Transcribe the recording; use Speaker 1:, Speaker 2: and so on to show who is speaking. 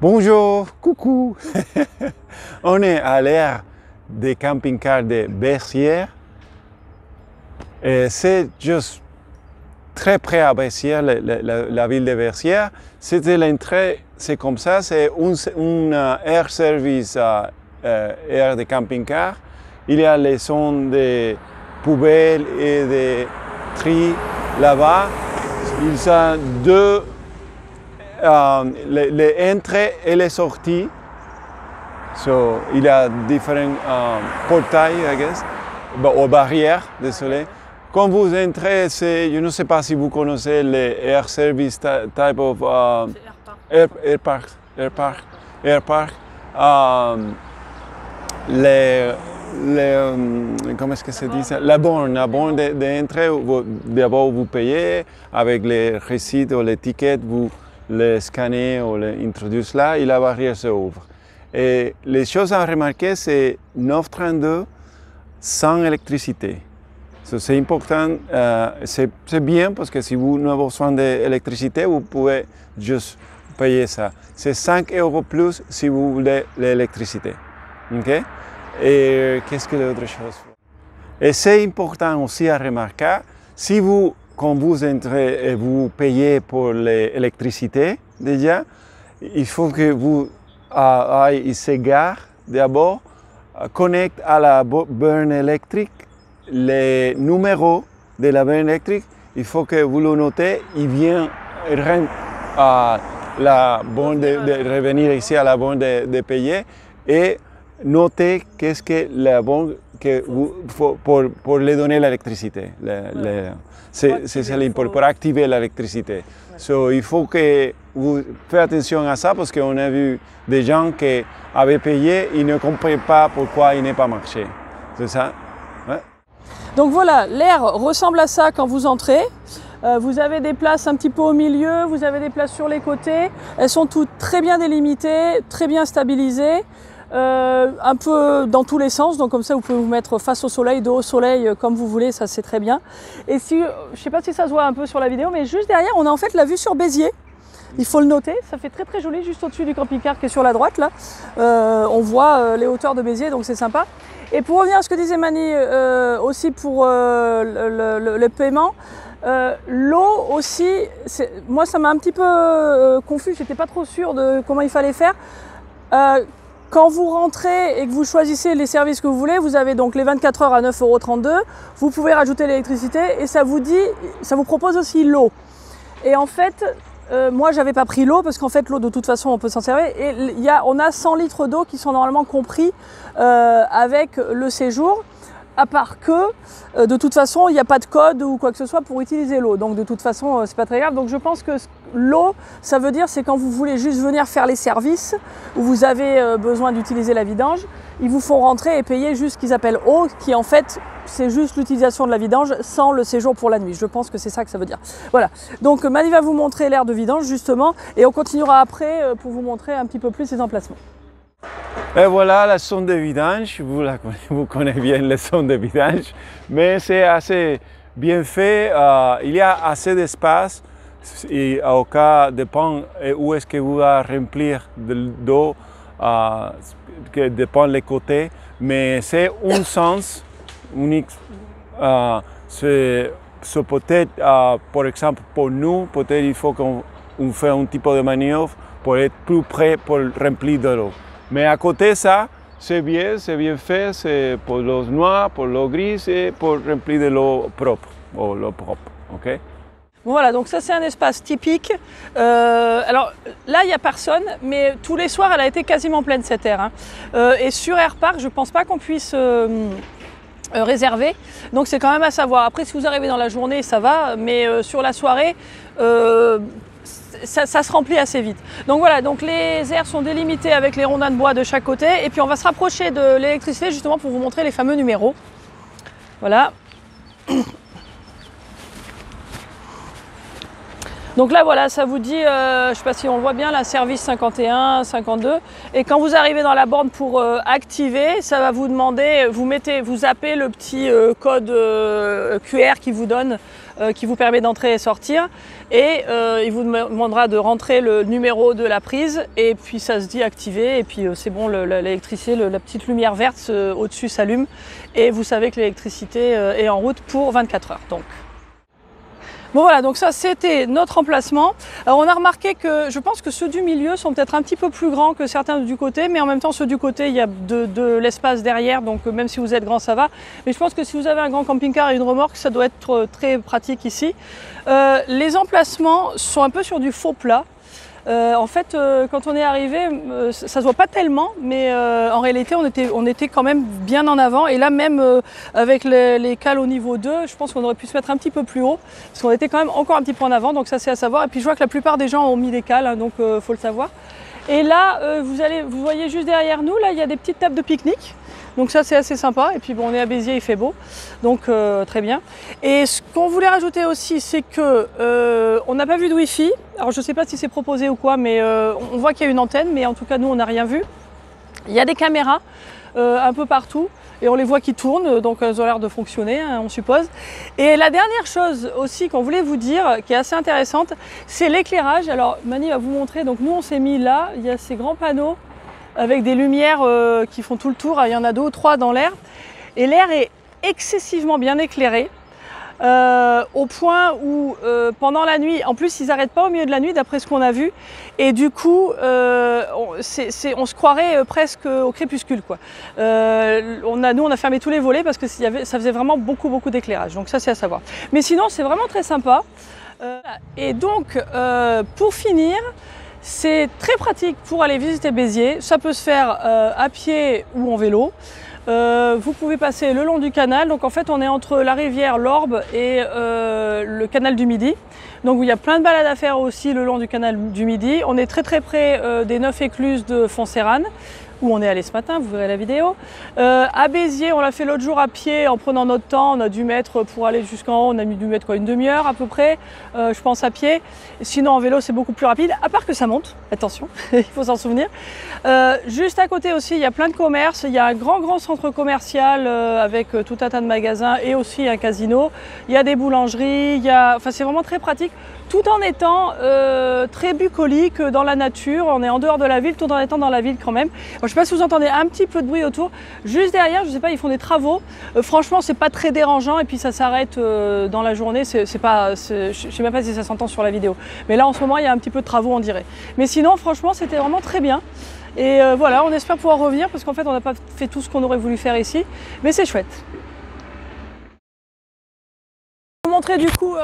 Speaker 1: Bonjour, coucou. On est à l'aire des camping-cars de Bessières. C'est juste très près à Bessières, la ville de Bessières. C'était l'entrée, c'est comme ça, c'est un air service air de camping-car. Il y a les zones de poubelles et de tri là-bas. Il y a deux les entrées et les sorties. So, il y a différents portails, I guess, ou barrières, désolé. Quand vous entrez, je ne sais pas si vous connaissez les air service type of air park. Comment est-ce que se dit ça? La borne d'entrée, d'abord vous payez avec les recettes ou les tickets, vous les scannez ou les introduisez là et la barrière s'ouvre. Et les choses à remarquer, c'est 932 sans électricité. C'est important, c'est bien parce que si vous n'avez besoin d'électricité, vous pouvez juste payer ça. C'est 5 € plus si vous voulez l'électricité. Okay? Et qu'est-ce que l'autre chose? Et c'est important aussi à remarquer, si vous, quand vous entrez et vous payez pour l'électricité déjà, il faut que vous ayez ces gares d'abord, connecte à la borne électrique les numéros de la borne électrique, il faut que vous le notez, il vient à la borne de revenir ici à la borne de payer et notez qu'est-ce que la borne que vous, pour les donner l'électricité. C'est l'important pour activer l'électricité. So, il faut que vous faites attention à ça parce qu'on a vu des gens qui avaient payé, ils ne comprenaient pas pourquoi il n'est pas marché. C'est ça? Ouais.
Speaker 2: Donc voilà, l'air ressemble à ça quand vous entrez. Vous avez des places un petit peu au milieu, vous avez des places sur les côtés. Elles sont toutes très bien délimitées, très bien stabilisées. Un peu dans tous les sens, donc comme ça vous pouvez vous mettre face au soleil, dos au soleil, comme vous voulez, ça c'est très bien. Et si, je ne sais pas si ça se voit un peu sur la vidéo, mais juste derrière on a en fait la vue sur Béziers. Il faut le noter, ça fait très très joli juste au-dessus du camping-car qui est sur la droite là. On voit les hauteurs de Béziers, donc c'est sympa. Et pour revenir à ce que disait Mani aussi pour le paiement, l'eau aussi, moi ça m'a un petit peu confus, j'étais pas trop sûre de comment il fallait faire. Quand vous rentrez et que vous choisissez les services que vous voulez, vous avez donc les 24 heures à 9,32 €. Vous pouvez rajouter l'électricité et ça vous propose aussi l'eau. Et en fait, moi j'avais pas pris l'eau parce qu'en fait l'eau de toute façon on peut s'en servir. Et on a 100 litres d'eau qui sont normalement compris avec le séjour. À part que, de toute façon, il n'y a pas de code ou quoi que ce soit pour utiliser l'eau. Donc, de toute façon, c'est pas très grave. Donc, je pense que l'eau, ça veut dire, c'est quand vous voulez juste venir faire les services, où vous avez besoin d'utiliser la vidange, ils vous font rentrer et payer juste ce qu'ils appellent eau, qui en fait, c'est juste l'utilisation de la vidange sans le séjour pour la nuit. Je pense que c'est ça que ça veut dire. Voilà. Donc, Mani va vous montrer l'aire de vidange, justement, et on continuera après pour vous montrer un petit peu plus les emplacements.
Speaker 1: Et voilà la zone de vidange, vous connaissez bien la zone de vidange, mais c'est assez bien fait, il y a assez d'espace, et au cas dépend où est-ce que vous allez remplir d'eau, que dépend les côtés, mais c'est un sens unique, c'est peut-être, par exemple pour nous, peut-être il faut qu'on fasse un type de manœuvre pour être plus près pour remplir de l'eau. Mais à côté de ça, c'est bien fait, c'est pour l'eau noire, pour l'eau grise et pour remplir de l'eau propre, ok?
Speaker 2: Voilà, donc ça c'est un espace typique. Alors là il n'y a personne, mais tous les soirs elle a été quasiment pleine cette aire. Hein. Et sur Air Park, je ne pense pas qu'on puisse réserver, donc c'est quand même à savoir. Après si vous arrivez dans la journée ça va, mais sur la soirée, ça se remplit assez vite. Donc voilà, donc les aires sont délimitées avec les rondins de bois de chaque côté. Et puis on va se rapprocher de l'électricité justement pour vous montrer les fameux numéros. Voilà. Donc là voilà, ça vous dit, je ne sais pas si on le voit bien, la service 51, 52. Et quand vous arrivez dans la borne pour activer, ça va vous demander, vous zappez le petit code QR qui vous donne qui vous permet d'entrer et sortir. Et il vous demandera de rentrer le numéro de la prise et puis ça se dit activer et puis c'est bon, l'électricité, la petite lumière verte au-dessus s'allume et vous savez que l'électricité est en route pour 24 heures. Donc. Bon voilà, donc ça c'était notre emplacement. Alors on a remarqué que je pense que ceux du milieu sont peut-être un petit peu plus grands que certains du côté, mais en même temps ceux du côté il y a de l'espace derrière, donc même si vous êtes grand ça va. Mais je pense que si vous avez un grand camping-car et une remorque, ça doit être très pratique ici. Les emplacements sont un peu sur du faux plat. En fait, quand on est arrivé, ça se voit pas tellement, mais en réalité, on était quand même bien en avant. Et là, même avec les cales au niveau 2, je pense qu'on aurait pu se mettre un petit peu plus haut, parce qu'on était quand même encore un petit peu en avant, donc ça c'est à savoir. Et puis je vois que la plupart des gens ont mis des cales, hein, donc faut le savoir. Et là, vous voyez juste derrière nous, là, il y a des petites tables de pique-nique. Donc ça c'est assez sympa, et puis bon, on est à Béziers, il fait beau, donc très bien. Et ce qu'on voulait rajouter aussi, c'est que on n'a pas vu de Wi-Fi. Alors je ne sais pas si c'est proposé ou quoi, mais on voit qu'il y a une antenne, mais en tout cas nous on n'a rien vu. Il y a des caméras un peu partout, et on les voit qui tournent, donc elles ont l'air de fonctionner, hein, on suppose. Et la dernière chose aussi qu'on voulait vous dire, qui est assez intéressante, c'est l'éclairage. Alors Mani va vous montrer, donc nous on s'est mis là, il y a ces grands panneaux, avec des lumières qui font tout le tour, il y en a 2 ou 3 dans l'air, et l'air est excessivement bien éclairé, au point où pendant la nuit, en plus ils n'arrêtent pas au milieu de la nuit d'après ce qu'on a vu, et du coup on se croirait presque au crépuscule, quoi. Nous on a fermé tous les volets parce que ça faisait vraiment beaucoup d'éclairage, donc ça c'est à savoir. Mais sinon c'est vraiment très sympa, et donc pour finir, c'est très pratique pour aller visiter Béziers. Ça peut se faire à pied ou en vélo. Vous pouvez passer le long du canal. Donc en fait, on est entre la rivière l'Orbe et le canal du Midi. Donc il y a plein de balades à faire aussi le long du canal du Midi. On est très près des 9 écluses de Foncérane, où on est allé ce matin, vous verrez la vidéo. À Béziers, on l'a fait l'autre jour à pied en prenant notre temps. On a dû mettre, pour aller jusqu'en haut, on a dû mettre quoi, une demi-heure à peu près, je pense à pied. Sinon en vélo c'est beaucoup plus rapide, à part que ça monte, attention, il faut s'en souvenir. Juste à côté aussi, il y a plein de commerces. Il y a un grand centre commercial avec tout un tas de magasins et aussi un casino. Il y a des boulangeries, enfin, c'est vraiment très pratique, tout en étant très bucolique dans la nature. On est en dehors de la ville, tout en étant dans la ville quand même. Alors, je ne sais pas si vous entendez un petit peu de bruit autour. Juste derrière, je ne sais pas, ils font des travaux. Franchement, c'est pas très dérangeant et puis ça s'arrête dans la journée. Je ne sais même pas si ça s'entend sur la vidéo. Mais là, en ce moment, il y a un petit peu de travaux, on dirait. Mais sinon, franchement, c'était vraiment très bien. Et voilà, on espère pouvoir revenir parce qu'en fait, on n'a pas fait tout ce qu'on aurait voulu faire ici. Mais c'est chouette. Je vais vous montrer du coup